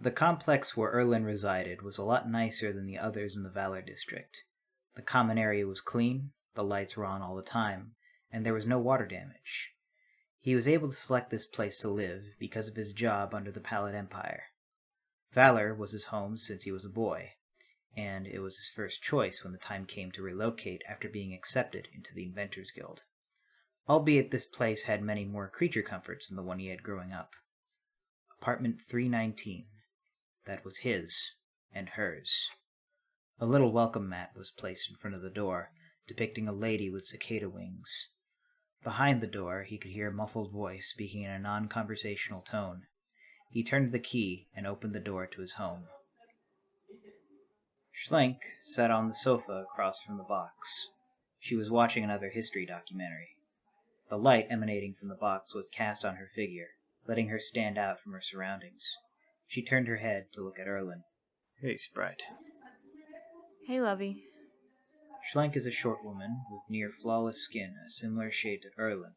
The complex where Erlin resided was a lot nicer than the others in the Valor District. The common area was clean, the lights were on all the time, and there was no water damage. He was able to select this place to live because of his job under the Pallid Empire. Valor was his home since he was a boy, and it was his first choice when the time came to relocate after being accepted into the Inventors Guild. Albeit this place had many more creature comforts than the one he had growing up. Apartment 319. That was his, and hers. A little welcome mat was placed in front of the door, depicting a lady with cicada wings. Behind the door, he could hear a muffled voice speaking in a non-conversational tone. He turned the key and opened the door to his home. Schlenk sat on the sofa across from the box. She was watching another history documentary. The light emanating from the box was cast on her figure, letting her stand out from her surroundings. She turned her head to look at Erlin. Hey, Sprite. Hey, Lovey. Schlenk is a short woman with near-flawless skin, a similar shade to Erlin.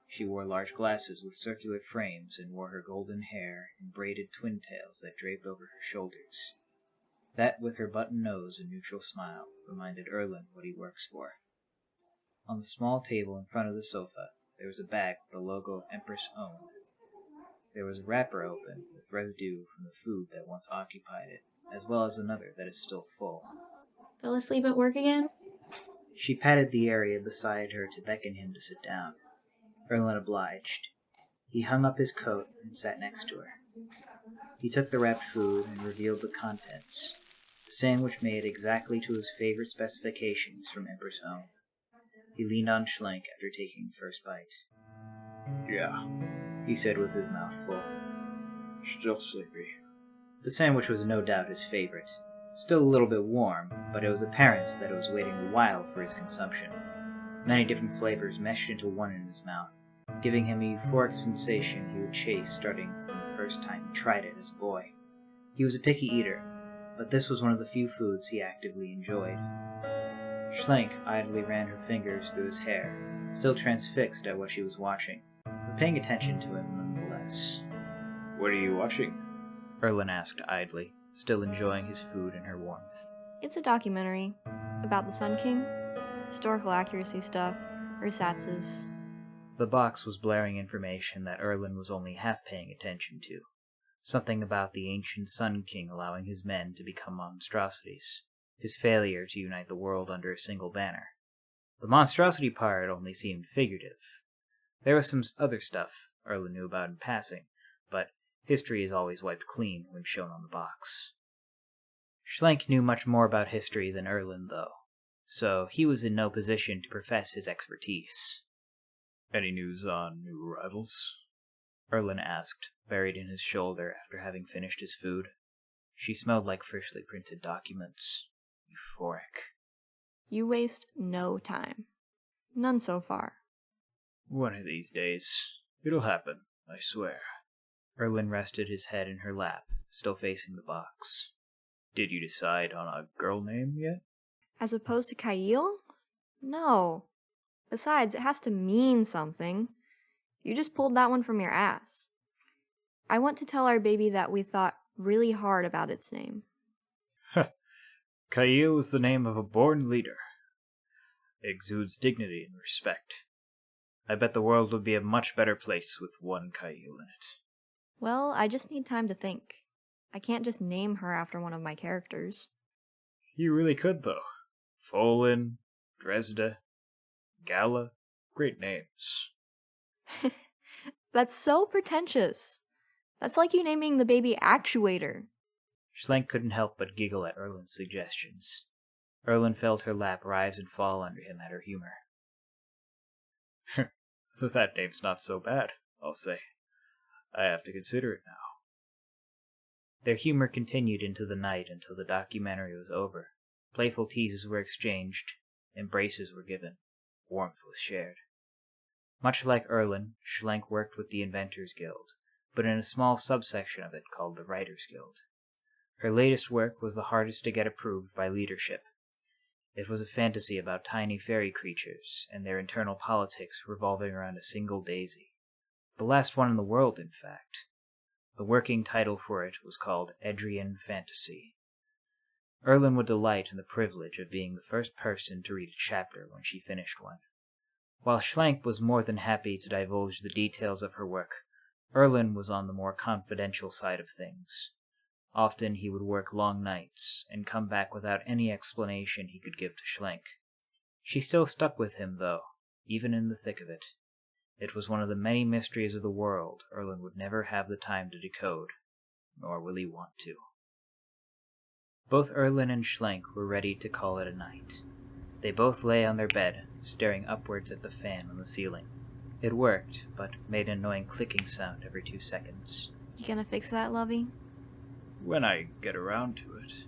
She wore large glasses with circular frames and wore her golden hair in braided twin tails that draped over her shoulders. That, with her button nose and neutral smile, reminded Erlin what he works for. On the small table in front of the sofa, there was a bag with the logo of Empress Own. There was a wrapper open with residue from the food that once occupied it, as well as another that is still full. Fell asleep at work again? She patted the area beside her to beckon him to sit down. Erlin obliged. He hung up his coat and sat next to her. He took the wrapped food and revealed the contents. The sandwich made exactly to his favorite specifications from Empress Own. He leaned on Schlenk after taking the first bite. Yeah, He said with his mouth full. still sleepy. The sandwich was no doubt his favorite. Still a little bit warm, but it was apparent that it was waiting a while for his consumption. Many different flavors meshed into one in his mouth, giving him a euphoric sensation he would chase starting from the first time he tried it as a boy. He was a picky eater, but this was one of the few foods he actively enjoyed. Schlenk idly ran her fingers through his hair, still transfixed at what she was watching, but paying attention to him nonetheless. What are you watching? Erlin asked idly, still enjoying his food and her warmth. It's a documentary about the Sun King. Historical accuracy stuff, ersatz. The box was blaring information that Erlin was only half paying attention to. Something about the ancient Sun King allowing his men to become monstrosities. His failure to unite the world under a single banner. The monstrosity part only seemed figurative. There was some other stuff Erlin knew about in passing, but history is always wiped clean when shown on the box. Schlenk knew much more about history than Erlin, though, so he was in no position to profess his expertise. Any news on new arrivals? Erlin asked, buried in his shoulder after having finished his food. She smelled like freshly printed documents. Euphoric. You waste no time. None so far. One of these days. It'll happen, I swear. Erlin rested his head in her lap, still facing the box. Did you decide on a girl name yet? As opposed to Kyle? No. Besides, it has to mean something. You just pulled that one from your ass. I want to tell our baby that we thought really hard about its name. Kyle is the name of a born leader. It exudes dignity and respect. I bet the world would be a much better place with one Kyle in it. Well, I just need time to think. I can't just name her after one of my characters. You really could, though. Folin, Dresda, Gala, great names. That's so pretentious. That's like you naming the baby Actuator. Schlenk couldn't help but giggle at Erlin's suggestions. Erlin felt her lap rise and fall under him at her humor. That name's not so bad, I'll say. I have to consider it now. Their humor continued into the night until the documentary was over. Playful teases were exchanged, embraces were given, warmth was shared. Much like Erlin, Schlenk worked with the Inventors Guild, but in a small subsection of it called the Writers Guild. Her latest work was the hardest to get approved by leadership. It was a fantasy about tiny fairy creatures and their internal politics revolving around a single daisy. The last one in the world, in fact. The working title for it was called Edrian Fantasy. Erlen would delight in the privilege of being the first person to read a chapter when she finished one. While Schlenk was more than happy to divulge the details of her work, Erlen was on the more confidential side of things. Often he would work long nights and come back without any explanation he could give to Schlenk. She still stuck with him, though, even in the thick of it. It was one of the many mysteries of the world Erlen would never have the time to decode, nor will he want to. Both Erlen and Schlenk were ready to call it a night. They both lay on their bed, staring upwards at the fan on the ceiling. It worked, but made an annoying clicking sound every 2 seconds. You gonna fix that, Lovey? When I get around to it.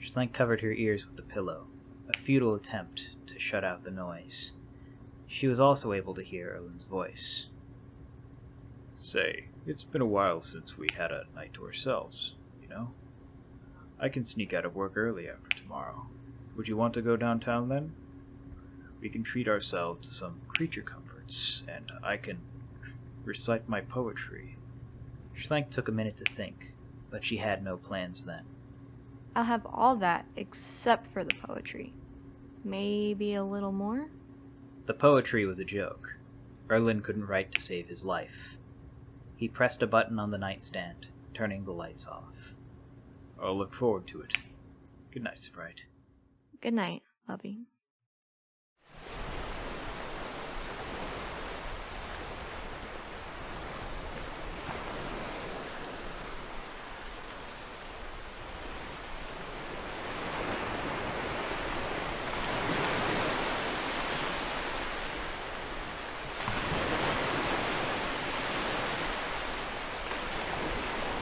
Schlenk covered her ears with the pillow, a futile attempt to shut out the noise. She was also able to hear Erlen's voice. Say, it's been a while since we had a night to ourselves, you know? I can sneak out of work early after tomorrow. Would you want to go downtown then? We can treat ourselves to some creature comforts, and I can recite my poetry. Schlenk took a minute to think, but she had no plans then. I'll have all that except for the poetry. Maybe a little more? The poetry was a joke. Erlen couldn't write to save his life. He pressed a button on the nightstand, turning the lights off. I'll look forward to it. Good night, Sprite. Good night, Lovey.